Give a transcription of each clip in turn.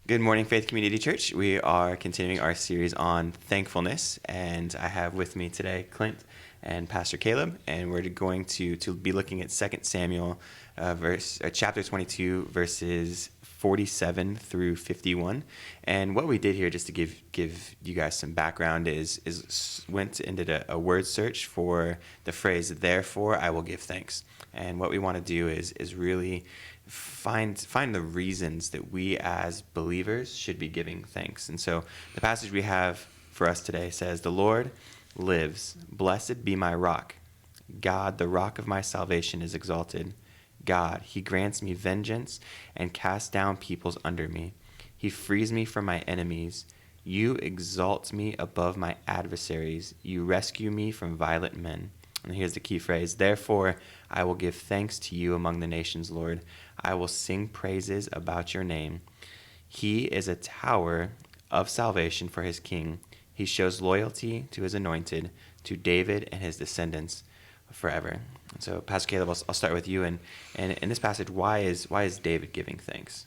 Good morning, Faith Community Church. We are continuing our series on thankfulness, and I have with me today Clint and Pastor Caleb, and we're going to be looking at 2 Samuel chapter 22, verses 47 through 51. And what we did here, just to give you guys some background, is went and did a word search for the phrase "therefore I will give thanks." And what we want to do is really find the reasons that we as believers should be giving thanks. And so the passage we have for us today says, "The Lord lives. Blessed be my rock. God, the rock of my salvation, is exalted. God, he grants me vengeance and casts down peoples under me. He frees me from my enemies. You exalt me above my adversaries. You rescue me from violent men." And here's the key phrase: "Therefore, I will give thanks to you among the nations, Lord. I will sing praises about your name. He is a tower of salvation for his king. He shows loyalty to his anointed, to David and his descendants forever." And so, Pastor Caleb, I'll start with you. And in this passage, why is David giving thanks?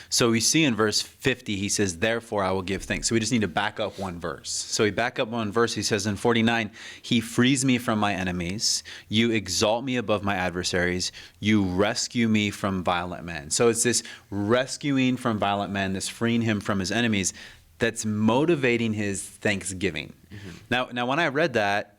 So we see in verse 50, he says, "Therefore I will give thanks." So we just need to back up one verse. So we back up one verse. He says in 49, "He frees me from my enemies. You exalt me above my adversaries. You rescue me from violent men." So it's this rescuing from violent men, this freeing him from his enemies, that's motivating his thanksgiving. Mm-hmm. Now, when I read that,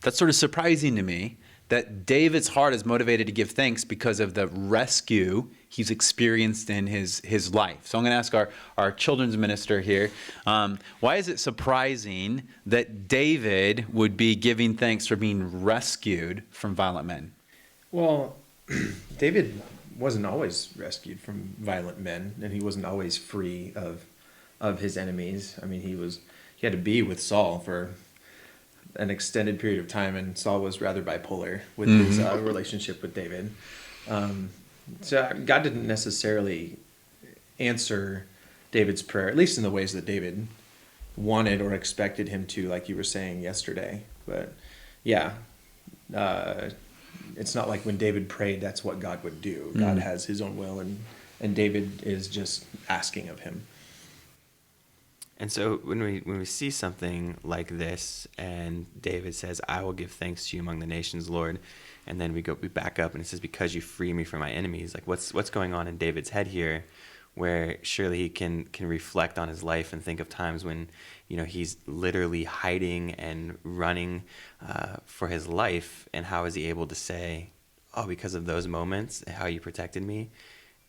that's sort of surprising to me that David's heart is motivated to give thanks because of the rescue he's experienced in his life. So I'm going to ask our children's minister here, why is it surprising that David would be giving thanks for being rescued from violent men? Well, David wasn't always rescued from violent men, and he wasn't always free of his enemies. I mean, he had to be with Saul for an extended period of time, and Saul was rather bipolar with his relationship with David. So God didn't necessarily answer David's prayer, at least in the ways that David wanted or expected him to, like you were saying yesterday. But yeah, it's not like when David prayed, that's what God would do. God has his own will, and David is just asking of him. And so when we see something like this, and David says, "I will give thanks to you among the nations, Lord," and then we back up and it says, "Because you free me from my enemies," like what's going on in David's head here, where surely he can reflect on his life and think of times when he's literally hiding and running for his life, and how is he able to say, "Oh, because of those moments, how you protected me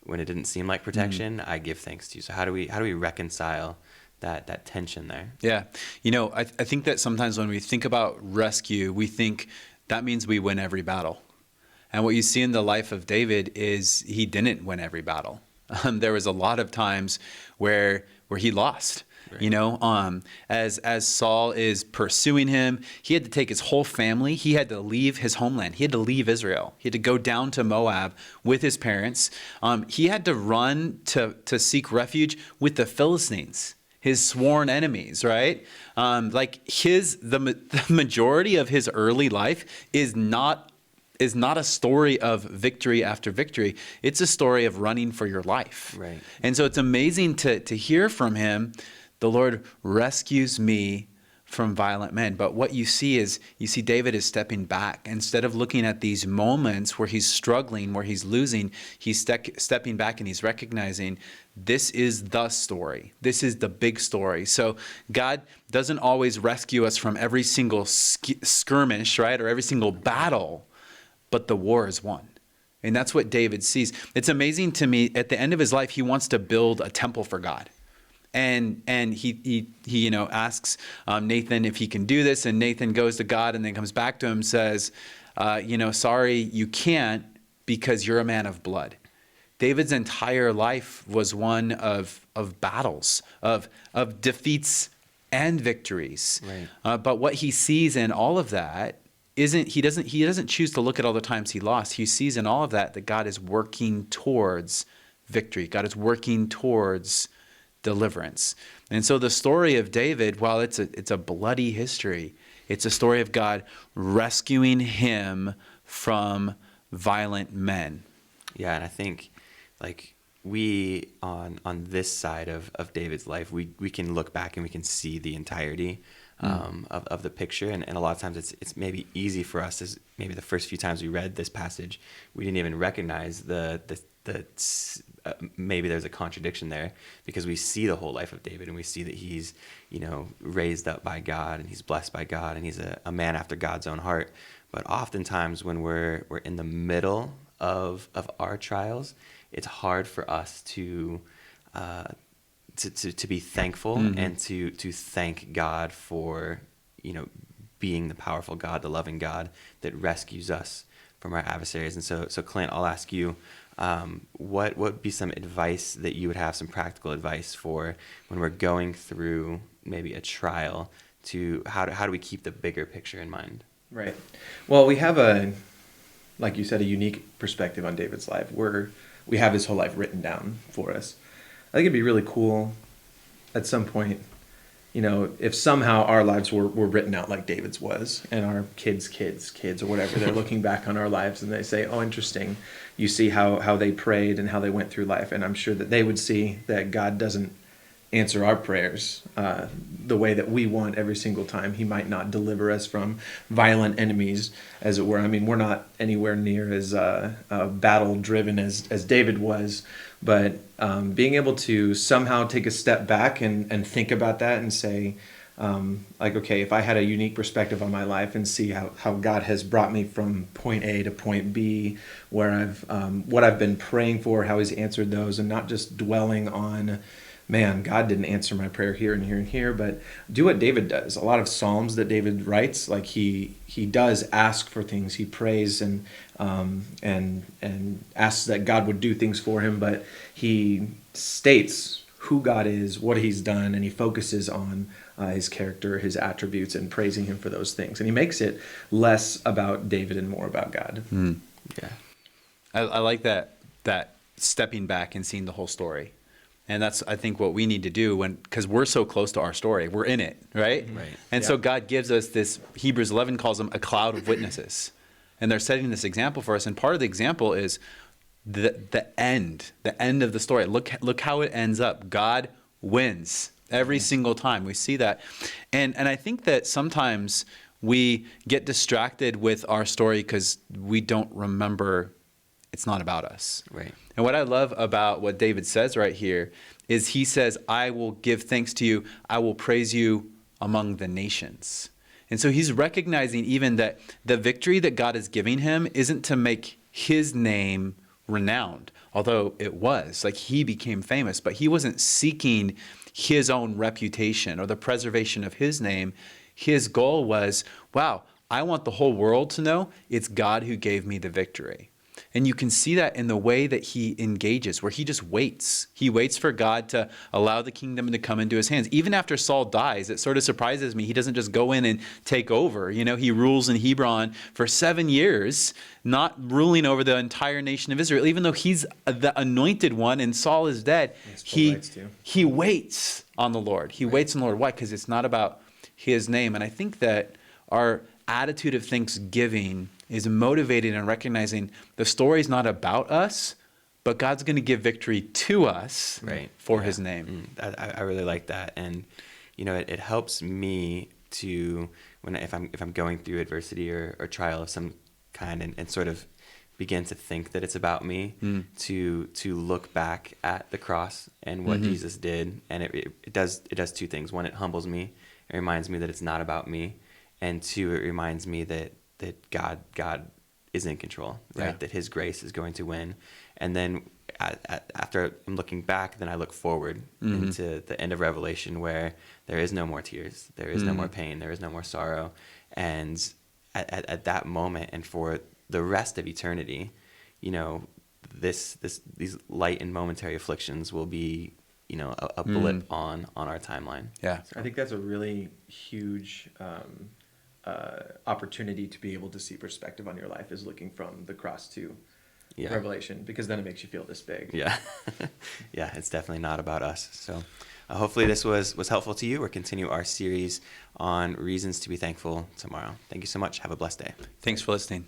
when it didn't seem like protection, I give thanks to you." So how do we reconcile that tension there? Yeah. I think that sometimes when we think about rescue, we think that means we win every battle. And what you see in the life of David is he didn't win every battle. There was a lot of times where he lost. Right. As Saul is pursuing him, he had to take his whole family. He had to leave his homeland. He had to leave Israel. He had to go down to Moab with his parents. He had to run to seek refuge with the Philistines, his sworn enemies, right? The majority of his early life is not a story of victory after victory. It's a story of running for your life. Right. And so it's amazing to hear from him, "The Lord rescues me from violent men." But what you see David is stepping back. Instead of looking at these moments where he's struggling, where he's losing, he's stepping back and he's recognizing this is the story. This is the big story. So God doesn't always rescue us from every single skirmish, right, or every single battle, but the war is won. And that's what David sees. It's amazing to me, at the end of his life, he wants to build a temple for God. And he asks Nathan if he can do this, and Nathan goes to God and then comes back to him and says, "Sorry, you can't, because you're a man of blood." David's entire life was one of battles, of defeats and victories. Right. But what he sees in all of that he doesn't choose to look at all the times he lost. He sees in all of that God is working towards victory. God is working towards deliverance. And so the story of David, while it's a bloody history, it's a story of God rescuing him from violent men. Yeah, and I think we on this side of David's life, we can look back and we can see the entirety of the picture, and a lot of times it's maybe easy for us, as maybe the first few times we read this passage, we didn't even recognize maybe there's a contradiction there, because we see the whole life of David and we see that he's, raised up by God and he's blessed by God and he's a man after God's own heart. But oftentimes when we're in the middle of our trials, it's hard for us to be thankful and to thank God for, being the powerful God, the loving God that rescues us from our adversaries. And so Clint, I'll ask you, what would be some advice that you would have, some practical advice for when we're going through maybe a trial, to how do we keep the bigger picture in mind? Right. Well, we have like you said, a unique perspective on David's life, where we have his whole life written down for us. I think it'd be really cool at some point, if somehow our lives were written out like David's was, and our kids' or whatever, they're looking back on our lives and they say, oh, interesting. You see how they prayed and how they went through life. And I'm sure that they would see that God doesn't answer our prayers the way that we want every single time. He might not deliver us from violent enemies, as it were. I mean, we're not anywhere near as battle-driven as David was, but being able to somehow take a step back and think about that and say, okay, if I had a unique perspective on my life and see how God has brought me from point A to point B, where what I've been praying for, how he's answered those, and not just dwelling on, man, God didn't answer my prayer here and here and here, but do what David does. A lot of Psalms that David writes, like he does ask for things. He prays and asks that God would do things for him, but he states who God is, what he's done, and he focuses on his character, his attributes, and praising him for those things. And he makes it less about David and more about God. Yeah, I like that stepping back and seeing the whole story. And that's, I think, what we need to do because we're so close to our story. We're in it, right? Right. And so God gives us this, Hebrews 11 calls them a cloud of witnesses. And they're setting this example for us. And part of the example is the end of the story. Look how it ends up. God wins every single time. We see that. And I think that sometimes we get distracted with our story because we don't remember it's not about us. Right. And what I love about what David says right here is he says, I will give thanks to you. I will praise you among the nations. And so he's recognizing even that the victory that God is giving him isn't to make his name renowned, although it was. Like, he became famous, but he wasn't seeking his own reputation or the preservation of his name. His goal was, wow, I want the whole world to know it's God who gave me the victory. And you can see that in the way that he engages, where he just waits. He waits for God to allow the kingdom to come into his hands. Even after Saul dies, it sort of surprises me. He doesn't just go in and take over. He rules in Hebron for 7 years, not ruling over the entire nation of Israel. Even though he's the anointed one and Saul is dead, he waits on the Lord. He waits on the Lord. Why? Because it's not about his name. And I think that our attitude of thanksgiving is motivated in recognizing the story's not about us, but God's going to give victory to us for his name. I really like that. And, it helps me to, if I'm going through adversity or trial of some kind and sort of begin to think that it's about me, to look back at the cross and what Jesus did. And it does two things. One, it humbles me. It reminds me that it's not about me. And two, it reminds me that God is in control, right? Yeah. That his grace is going to win. And then after I'm looking back, then I look forward into the end of Revelation, where there is no more tears, there is no more pain, there is no more sorrow. And at that moment, and for the rest of eternity, these light and momentary afflictions will be, a blip on our timeline. Yeah. I think that's a really huge opportunity to be able to see perspective on your life, is looking from the cross to Revelation, because then it makes you feel this big. Yeah. Yeah, it's definitely not about us. So hopefully this was helpful to you. We'll continue our series on reasons to be thankful tomorrow. Thank you so much. Have a blessed day. Thanks for listening.